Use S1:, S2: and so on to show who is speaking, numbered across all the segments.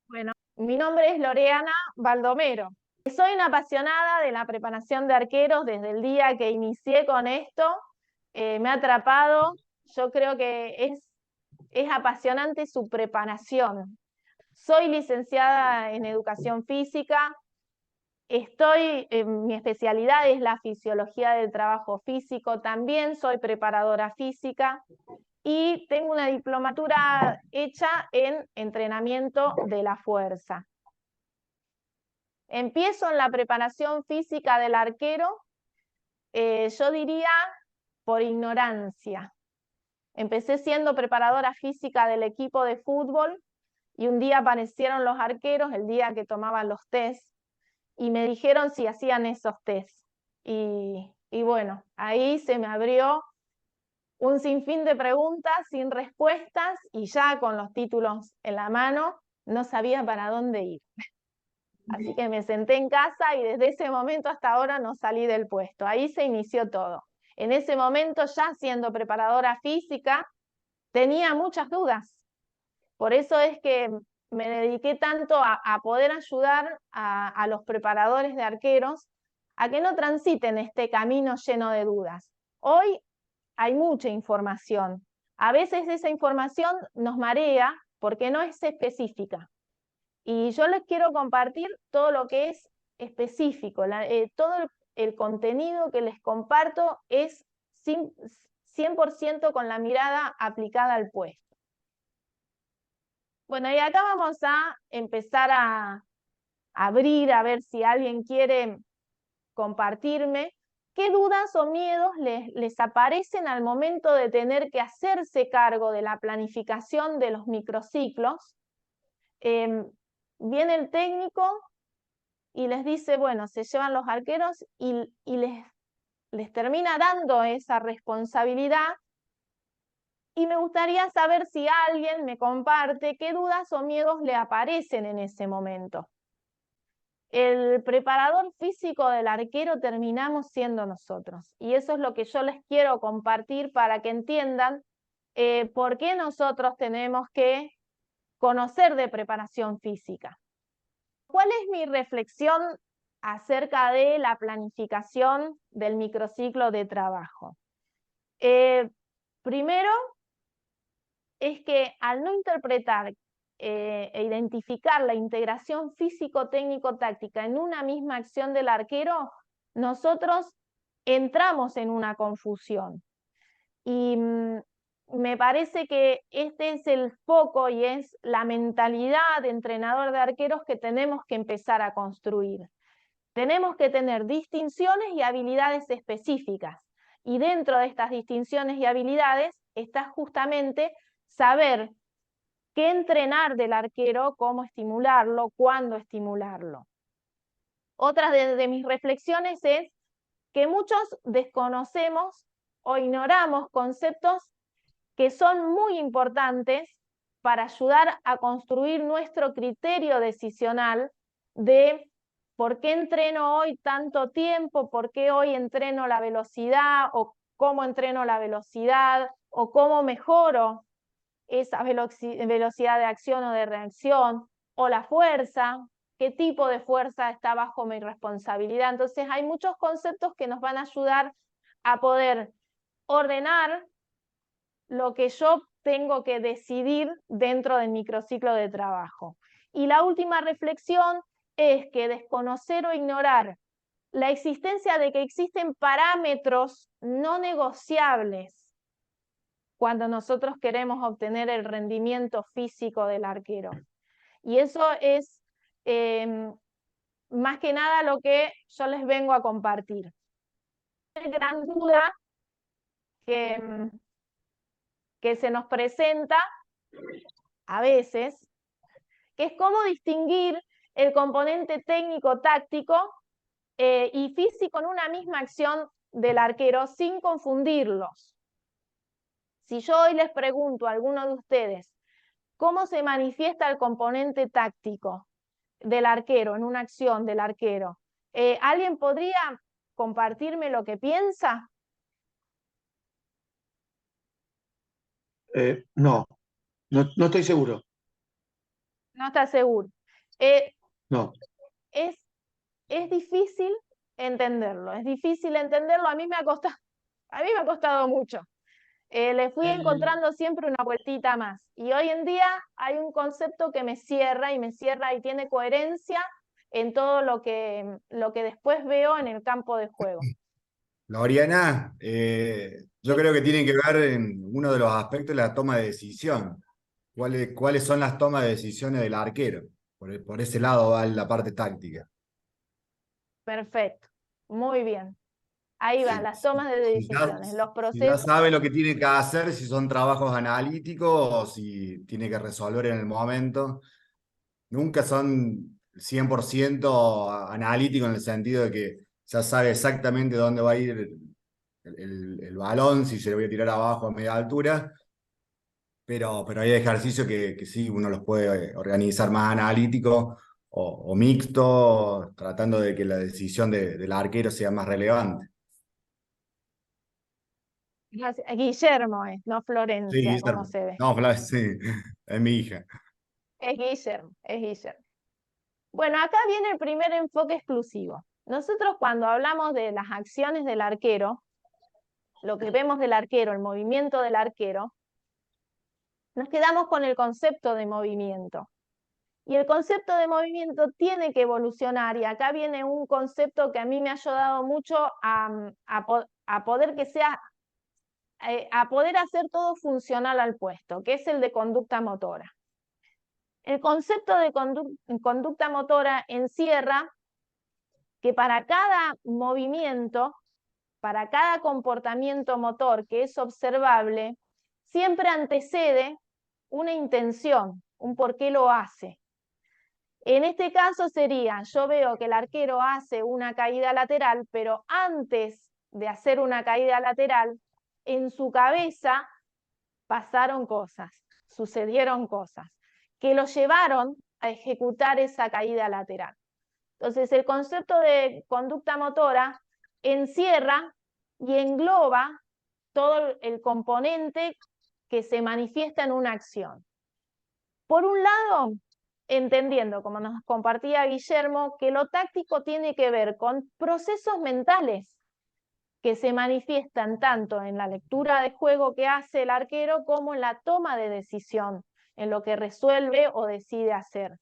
S1: Bueno, mi nombre es Loreana Baldomero. Soy una apasionada de la preparación de arqueros desde el día que inicié con esto. Me ha atrapado. Yo creo que es apasionante su preparación. Soy licenciada en educación física. Mi especialidad es la fisiología del trabajo físico. También soy preparadora física y tengo una diplomatura hecha en entrenamiento de la fuerza. Empiezo en la preparación física del arquero, yo diría por ignorancia. Empecé siendo preparadora física del equipo de fútbol y un día aparecieron los arqueros, el día que tomaban los test, y me dijeron si hacían esos test. Y bueno, ahí se me abrió un sinfín de preguntas sin respuestas y ya con los títulos en la mano no sabía para dónde ir. Así que me senté en casa y desde ese momento hasta ahora no salí del puesto. Ahí se inició todo. En ese momento, ya siendo preparadora física, tenía muchas dudas. Por eso es que me dediqué tanto a poder ayudar a los preparadores de arqueros a que no transiten este camino lleno de dudas. Hoy hay mucha información. A veces esa información nos marea porque no es específica. Y yo les quiero compartir todo lo que es específico. Todo el contenido que les comparto es 100% con la mirada aplicada al puesto. Bueno, y acá vamos a empezar a abrir, a ver si alguien quiere compartirme qué dudas o miedos les aparecen al momento de tener que hacerse cargo de la planificación de los microciclos. Viene el técnico y les dice, bueno, se llevan los arqueros y les termina dando esa responsabilidad. Y me gustaría saber si alguien me comparte qué dudas o miedos le aparecen en ese momento. El preparador físico del arquero terminamos siendo nosotros. Y eso es lo que yo les quiero compartir para que entiendan por qué nosotros tenemos que conocer de preparación física. ¿Cuál es mi reflexión acerca de la planificación del microciclo de trabajo? Primero, es que al no interpretar e identificar la integración físico-técnico-táctica en una misma acción del arquero, nosotros entramos en una confusión. Y me parece que este es el foco y es la mentalidad de entrenador de arqueros que tenemos que empezar a construir. Tenemos que tener distinciones y habilidades específicas. Y dentro de estas distinciones y habilidades está justamente saber qué entrenar del arquero, cómo estimularlo, cuándo estimularlo. Otra de mis reflexiones es que muchos desconocemos o ignoramos conceptos que son muy importantes para ayudar a construir nuestro criterio decisional de por qué entreno hoy tanto tiempo, por qué hoy entreno la velocidad o cómo entreno la velocidad o cómo mejoro esa velocidad de acción o de reacción, o la fuerza, qué tipo de fuerza está bajo mi responsabilidad. Entonces hay muchos conceptos que nos van a ayudar a poder ordenar lo que yo tengo que decidir dentro del microciclo de trabajo. Y la última reflexión es que desconocer o ignorar la existencia de que existen parámetros no negociables cuando nosotros queremos obtener el rendimiento físico del arquero. Y eso es más que nada lo que yo les vengo a compartir. Una gran duda que, que se nos presenta a veces, que es cómo distinguir el componente técnico-táctico y físico en una misma acción del arquero sin confundirlos. Si yo hoy les pregunto a alguno de ustedes cómo se manifiesta el componente táctico del arquero en una acción del arquero, ¿alguien podría compartirme lo que piensa?
S2: No estoy seguro.
S1: No está seguro.
S2: No.
S1: Es, es difícil entenderlo, es difícil entenderlo, a mí me ha costado mucho. Le fui
S2: El-
S1: encontrando siempre una vueltita más. Y hoy en día hay un concepto que me cierra y tiene coherencia en todo lo que después veo en el campo de juego.
S2: Loriana, yo
S1: Sí,
S2: creo que tiene que ver en uno de los aspectos de la toma de decisión. ¿Cuáles son las tomas de decisiones del arquero? Por ese lado va la parte táctica.
S1: perfecto, muy bien. Ahí van
S2: Si,
S1: las tomas de
S2: si ya,
S1: decisiones, los
S2: si ya
S1: procesos.
S2: sabe lo que tiene que hacer, si son trabajos analíticos o si tiene que resolver en el momento. Nunca son 100% analíticos en el sentido de que ya sabe exactamente dónde va a ir el balón, si se le voy a tirar abajo a media altura, pero hay ejercicios que sí, uno los puede organizar más analítico o mixto, tratando de que la decisión del arquero sea más relevante.
S1: Guillermo es, no
S2: Sí,
S1: Florencia, como
S2: Guillermo.
S1: se ve.
S2: No, sí, es mi hija.
S1: Es Guillermo, es Guillermo. Bueno, acá viene el primer enfoque exclusivo. Nosotros cuando hablamos de las acciones del arquero, lo que vemos del arquero, el movimiento del arquero, nos quedamos con el concepto de movimiento. Y el concepto de movimiento tiene que evolucionar, y acá viene un concepto que a mí me ha ayudado mucho a poder que sea, a poder hacer todo funcional al puesto, que es el de conducta motora. El concepto de conducta motora encierra que para cada movimiento, para cada comportamiento motor que es observable, siempre antecede una intención, un por qué lo hace. En este caso sería, yo veo que el arquero hace una caída lateral, pero antes de hacer una caída lateral, en su cabeza pasaron cosas, sucedieron cosas, que lo llevaron a ejecutar esa caída lateral. Entonces, el concepto de conducta motora encierra y engloba todo el componente que se manifiesta en una acción. Por un lado, entendiendo, como nos compartía Guillermo, que lo táctico tiene que ver con procesos mentales que se manifiestan tanto en la lectura de juego que hace el arquero como en la toma de decisión, en lo que resuelve o decide hacer.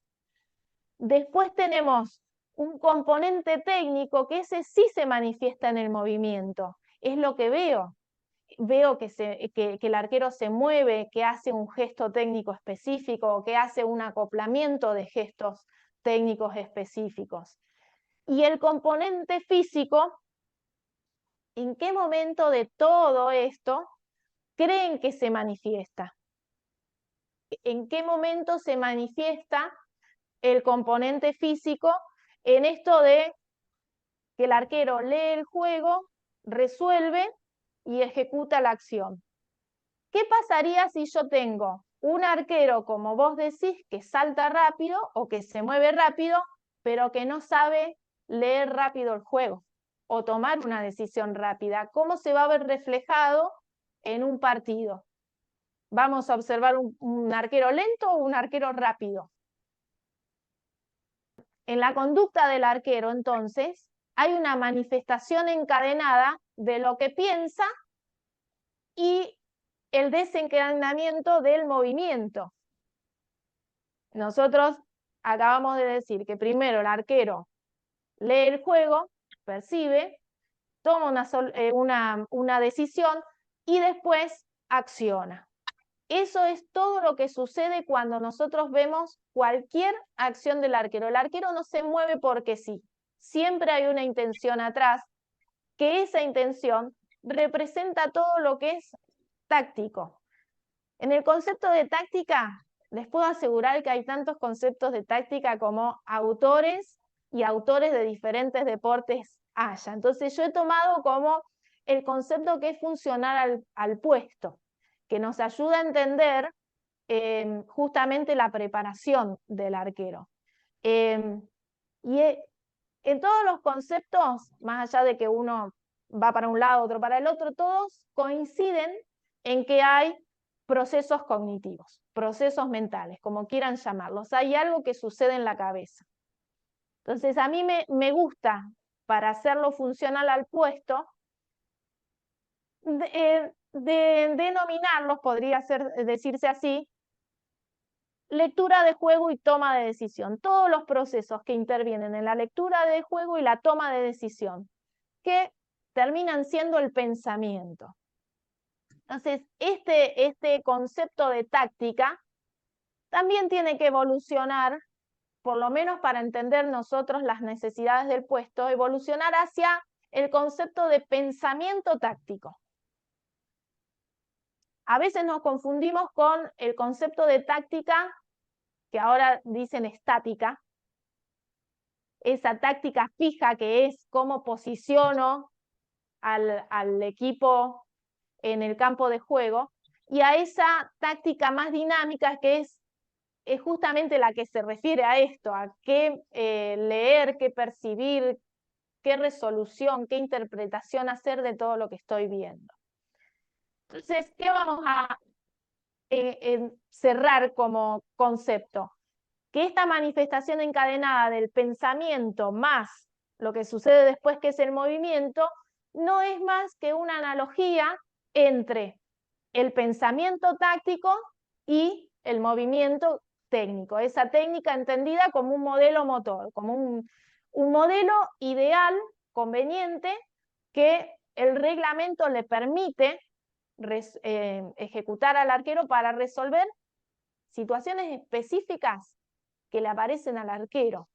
S1: Después tenemos un componente técnico que ese sí se manifiesta en el movimiento. Es lo que veo. Veo que el arquero se mueve, que hace un gesto técnico específico, que hace un acoplamiento de gestos técnicos específicos. Y el componente físico, ¿en qué momento de todo esto creen que se manifiesta? ¿En qué momento se manifiesta el componente físico en esto de que el arquero lee el juego, resuelve y ejecuta la acción? ¿Qué pasaría si yo tengo un arquero, como vos decís, que salta rápido o que se mueve rápido, pero que no sabe leer rápido el juego o tomar una decisión rápida? ¿Cómo se va a ver reflejado en un partido? ¿Vamos a observar un arquero lento o un arquero rápido? En la conducta del arquero, entonces, hay una manifestación encadenada de lo que piensa y el desencadenamiento del movimiento. Nosotros acabamos de decir que primero el arquero lee el juego, percibe, toma una decisión y después acciona. Eso es todo lo que sucede cuando nosotros vemos cualquier acción del arquero. El arquero no se mueve porque sí. Siempre hay una intención atrás, que esa intención representa todo lo que es táctico. En el concepto de táctica, les puedo asegurar que hay tantos conceptos de táctica como autores y autores de diferentes deportes haya. Entonces yo he tomado como el concepto que es funcional al puesto, que nos ayuda a entender justamente la preparación del arquero. Eh, y en todos los conceptos, más allá de que uno va para un lado, otro para el otro, todos coinciden en que hay procesos cognitivos, procesos mentales, como quieran llamarlos. Hay algo que sucede en la cabeza. Entonces, a mí me gusta, para hacerlo funcional al puesto, denominarlos, podría decirse así, lectura de juego y toma de decisión. Todos los procesos que intervienen en la lectura de juego y la toma de decisión, que terminan siendo el pensamiento. Entonces, este concepto de táctica también tiene que evolucionar, por lo menos para entender nosotros las necesidades del puesto, evolucionar hacia el concepto de pensamiento táctico. A veces nos confundimos con el concepto de táctica, que ahora dicen estática, esa táctica fija que es cómo posiciono al equipo en el campo de juego, y a esa táctica más dinámica que es justamente la que se refiere a esto, a qué leer, qué percibir, qué resolución, qué interpretación hacer de todo lo que estoy viendo. Entonces, ¿qué vamos a cerrar como concepto? Que esta manifestación encadenada del pensamiento más lo que sucede después, que es el movimiento, no es más que una analogía entre el pensamiento táctico y el movimiento técnico. Esa técnica entendida como un modelo motor, como un modelo ideal, conveniente, que el reglamento le permite ejecutar al arquero para resolver situaciones específicas que le aparecen al arquero.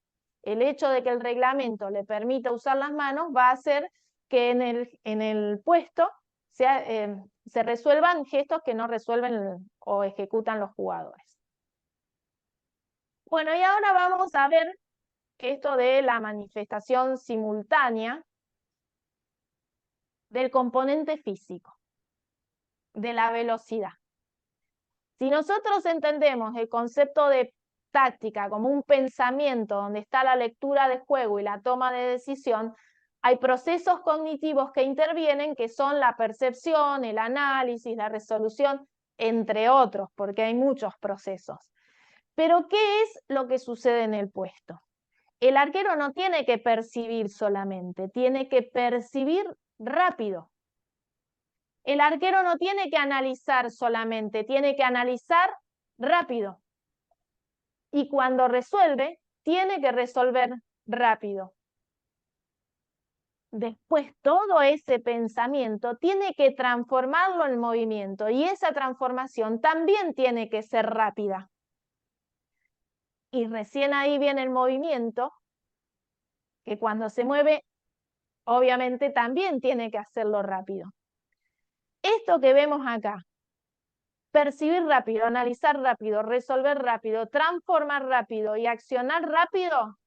S1: El hecho de que el reglamento le permita usar las manos va a hacer que en el puesto se resuelvan gestos que no resuelven o ejecutan los jugadores. Bueno, y ahora vamos a ver esto de la manifestación simultánea del componente físico, de la velocidad. Si nosotros entendemos el concepto de táctica como un pensamiento donde está la lectura de juego y la toma de decisión, hay procesos cognitivos que intervienen, que son la percepción, el análisis, la resolución, entre otros, porque hay muchos procesos. Pero, ¿qué es lo que sucede en el puesto? El arquero no tiene que percibir solamente, tiene que percibir rápido. El arquero no tiene que analizar solamente, tiene que analizar rápido. Y cuando resuelve, tiene que resolver rápido. Después, todo ese pensamiento tiene que transformarlo en movimiento, y esa transformación también tiene que ser rápida. Y recién ahí viene el movimiento, que cuando se mueve, obviamente también tiene que hacerlo rápido. Esto que vemos acá, percibir rápido, analizar rápido, resolver rápido, transformar rápido y accionar rápido,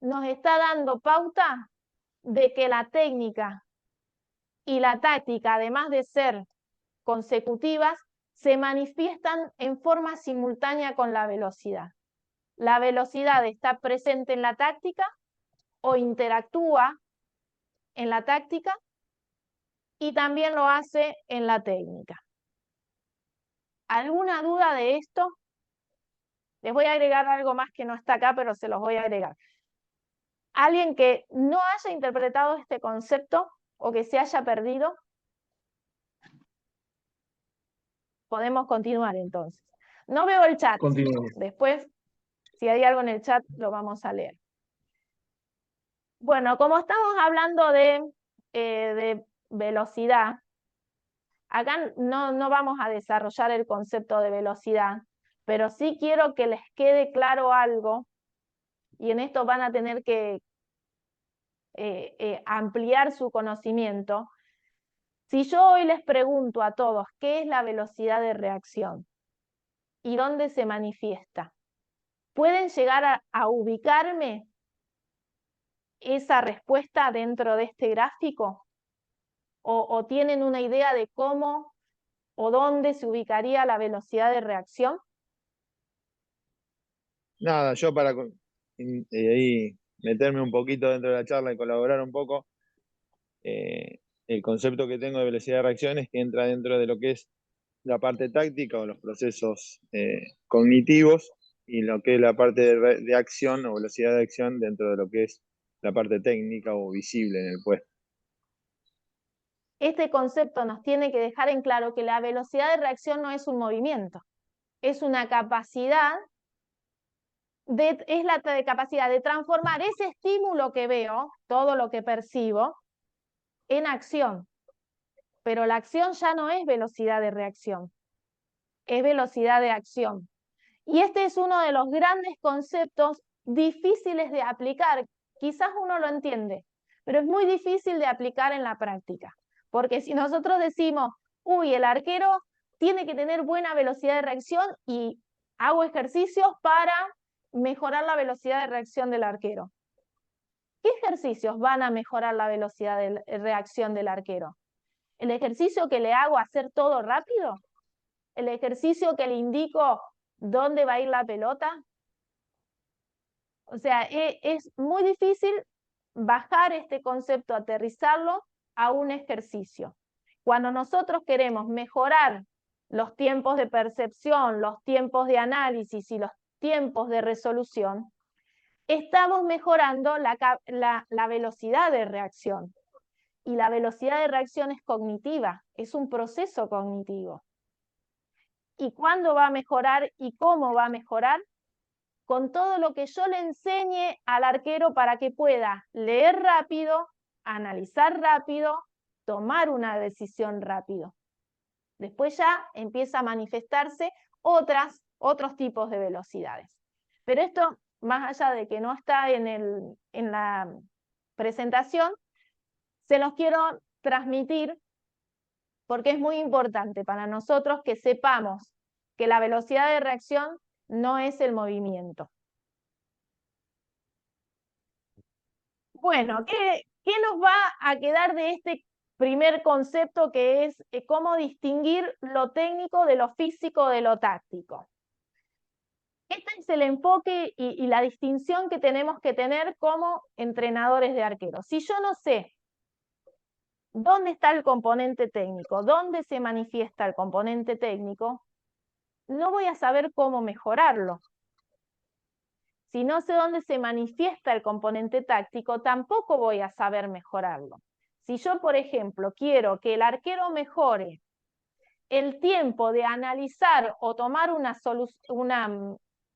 S1: nos está dando pauta de que la técnica y la táctica, además de ser consecutivas, se manifiestan en forma simultánea con la velocidad. La velocidad está presente en la táctica o interactúa en la táctica, y también lo hace en la técnica. ¿Alguna duda de esto? Les voy a agregar algo más que no está acá, pero se los voy a agregar. ¿Alguien que no haya interpretado este concepto o que se haya perdido? Podemos continuar entonces. No veo el chat.
S3: Continuamos.
S1: Después, si hay algo en el chat, lo vamos a leer. Bueno, como estamos hablando de velocidad, acá no vamos a desarrollar el concepto de velocidad, pero sí quiero que les quede claro algo, y en esto van a tener que ampliar su conocimiento. Si yo hoy les pregunto a todos qué es la velocidad de reacción y dónde se manifiesta, ¿pueden llegar a ubicarme esa respuesta dentro de este gráfico? ¿O tienen una idea de cómo o dónde se ubicaría la velocidad de reacción?
S3: Nada, yo para ahí meterme un poquito dentro de la charla y colaborar un poco, el concepto que tengo de velocidad de reacción es que entra dentro de lo que es la parte táctica o los procesos cognitivos y lo que es la parte de acción o velocidad de acción dentro de lo que es la parte técnica o visible en el puesto.
S1: Este concepto nos tiene que dejar en claro que la velocidad de reacción no es un movimiento, es una capacidad es la capacidad de transformar ese estímulo que veo, todo lo que percibo, en acción. Pero la acción ya no es velocidad de reacción, es velocidad de acción. Y este es uno de los grandes conceptos difíciles de aplicar. Quizás uno lo entiende, pero es muy difícil de aplicar en la práctica. Porque si nosotros decimos, uy, el arquero tiene que tener buena velocidad de reacción y hago ejercicios para mejorar la velocidad de reacción del arquero. ¿Qué ejercicios van a mejorar la velocidad de reacción del arquero? ¿El ejercicio que le hago hacer todo rápido? ¿El ejercicio que le indico dónde va a ir la pelota? O sea, es muy difícil bajar este concepto, aterrizarlo a un ejercicio. Cuando nosotros queremos mejorar los tiempos de percepción, los tiempos de análisis y los tiempos de resolución, estamos mejorando la velocidad de reacción. Y la velocidad de reacción es cognitiva, es un proceso cognitivo. ¿Y cuándo va a mejorar y cómo va a mejorar? Con todo lo que yo le enseñe al arquero para que pueda leer rápido, analizar rápido, tomar una decisión rápido. Después ya empieza a manifestarse otros tipos de velocidades. Pero esto, más allá de que no está en la presentación, se los quiero transmitir porque es muy importante para nosotros que sepamos que la velocidad de reacción no es el movimiento. Bueno, ¿qué nos va a quedar de este primer concepto que es cómo distinguir lo técnico de lo físico de lo táctico? Este es el enfoque y la distinción que tenemos que tener como entrenadores de arqueros. Si yo no sé dónde está el componente técnico, dónde se manifiesta el componente técnico, no voy a saber cómo mejorarlo. Si no sé dónde se manifiesta el componente táctico, tampoco voy a saber mejorarlo. Si yo, por ejemplo, quiero que el arquero mejore el tiempo de analizar o tomar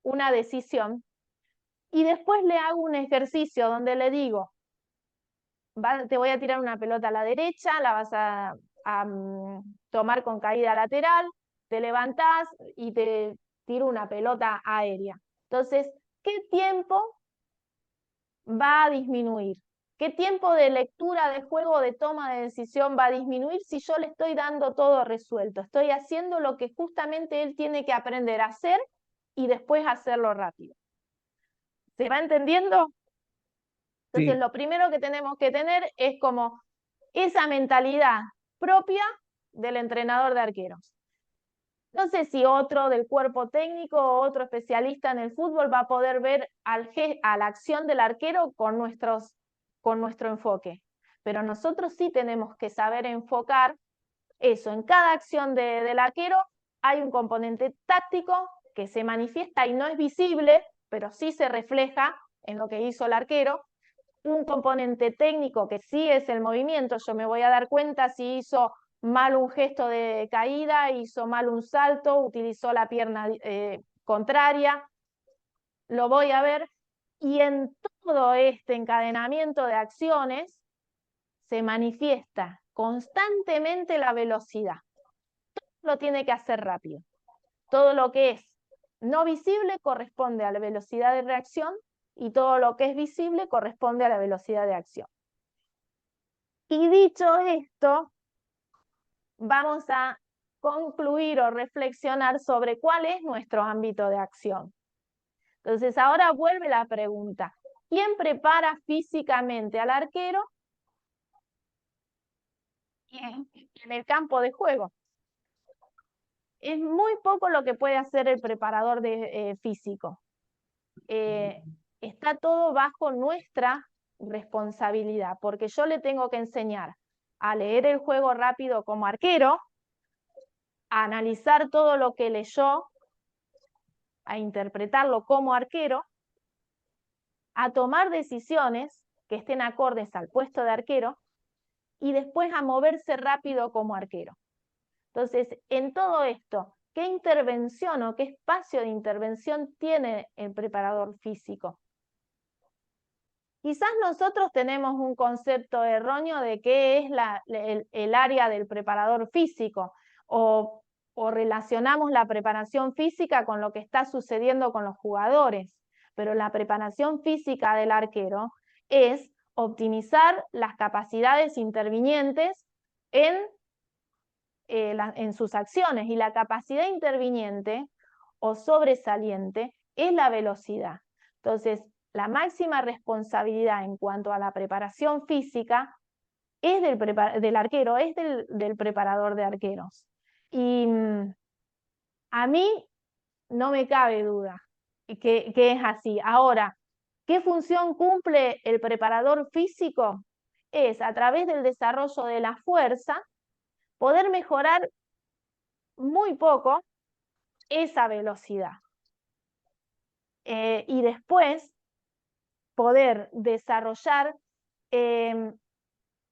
S1: una decisión, y después le hago un ejercicio donde le digo, te voy a tirar una pelota a la derecha, la vas a tomar con caída lateral, te levantás y te tiro una pelota aérea. Entonces, ¿qué tiempo va a disminuir? ¿Qué tiempo de lectura de juego, de toma de decisión va a disminuir si yo le estoy dando todo resuelto? Estoy haciendo lo que justamente él tiene que aprender a hacer y después hacerlo rápido. ¿Se va entendiendo? Entonces,
S3: Sí.
S1: lo primero que tenemos que tener es como esa mentalidad propia del entrenador de arqueros. No sé si otro del cuerpo técnico o otro especialista en el fútbol va a poder ver a la acción del arquero con nuestro enfoque. Pero nosotros sí tenemos que saber enfocar eso. En cada acción del arquero hay un componente táctico que se manifiesta y no es visible, pero sí se refleja en lo que hizo el arquero. Un componente técnico que sí es el movimiento, yo me voy a dar cuenta si hizo mal un gesto de caída, hizo mal un salto, utilizó la pierna contraria, lo voy a ver, y en todo este encadenamiento de acciones se manifiesta constantemente la velocidad. Todo lo tiene que hacer rápido. Todo lo que es no visible corresponde a la velocidad de reacción y todo lo que es visible corresponde a la velocidad de acción. Y dicho esto, vamos a concluir o reflexionar sobre cuál es nuestro ámbito de acción. Entonces, ahora vuelve la pregunta: ¿quién prepara físicamente al arquero en el campo de juego? Es muy poco lo que puede hacer el preparador físico. Está todo bajo nuestra responsabilidad, porque yo le tengo que enseñar a leer el juego rápido como arquero, a analizar todo lo que leyó, a interpretarlo como arquero, a tomar decisiones que estén acordes al puesto de arquero y después a moverse rápido como arquero. Entonces, en todo esto, ¿qué intervención o qué espacio de intervención tiene el preparador físico? Quizás nosotros tenemos un concepto erróneo de qué es el área del preparador físico o relacionamos la preparación física con lo que está sucediendo con los jugadores, pero la preparación física del arquero es optimizar las capacidades intervinientes en sus acciones, y la capacidad interviniente o sobresaliente es la velocidad. Entonces, la máxima responsabilidad en cuanto a la preparación física es del arquero, es del preparador de arqueros. Y a mí no me cabe duda que es así. Ahora, ¿qué función cumple el preparador físico? Es, a través del desarrollo de la fuerza, poder mejorar muy poco esa velocidad. Y después poder desarrollar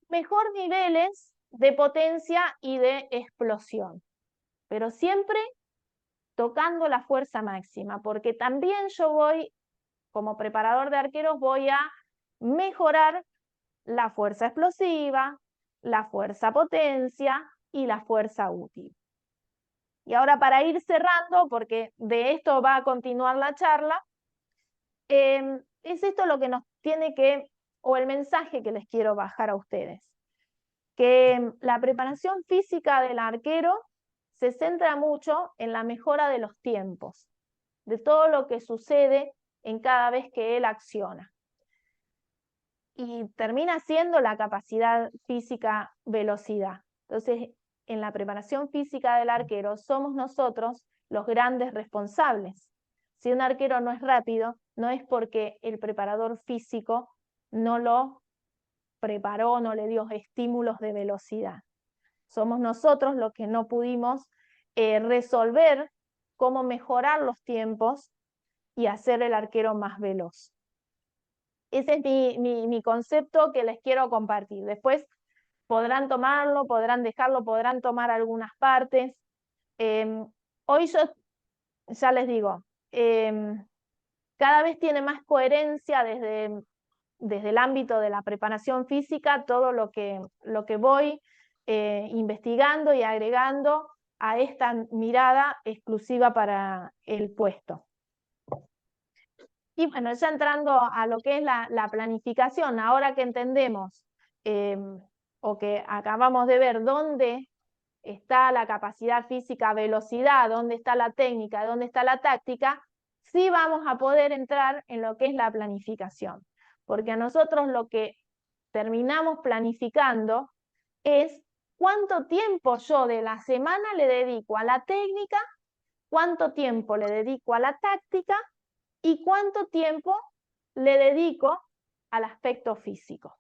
S1: mejor niveles de potencia y de explosión, pero siempre tocando la fuerza máxima, porque también yo voy, como preparador de arqueros, voy a mejorar la fuerza explosiva, la fuerza potencia y la fuerza útil. Y ahora, para ir cerrando, porque de esto va a continuar la charla, es esto lo que nos tiene que, o el mensaje que les quiero bajar a ustedes, que la preparación física del arquero se centra mucho en la mejora de los tiempos, de todo lo que sucede en cada vez que él acciona. Y termina siendo la capacidad física velocidad. Entonces, en la preparación física del arquero somos nosotros los grandes responsables. Si un arquero no es rápido, no es porque el preparador físico no lo preparó, no le dio estímulos de velocidad. Somos nosotros los que no pudimos resolver cómo mejorar los tiempos y hacer el arquero más veloz. Ese es mi concepto que les quiero compartir. Después podrán tomarlo, podrán dejarlo, podrán tomar algunas partes. Hoy yo ya les digo, cada vez tiene más coherencia desde el ámbito de la preparación física todo lo que voy investigando y agregando a esta mirada exclusiva para el puesto. Y bueno, ya entrando a lo que es la planificación, ahora que entendemos o que acabamos de ver dónde está la capacidad física, velocidad, dónde está la técnica, dónde está la táctica, sí vamos a poder entrar en lo que es la planificación. Porque a nosotros lo que terminamos planificando es cuánto tiempo yo de la semana le dedico a la técnica, cuánto tiempo le dedico a la táctica y cuánto tiempo le dedico al aspecto físico.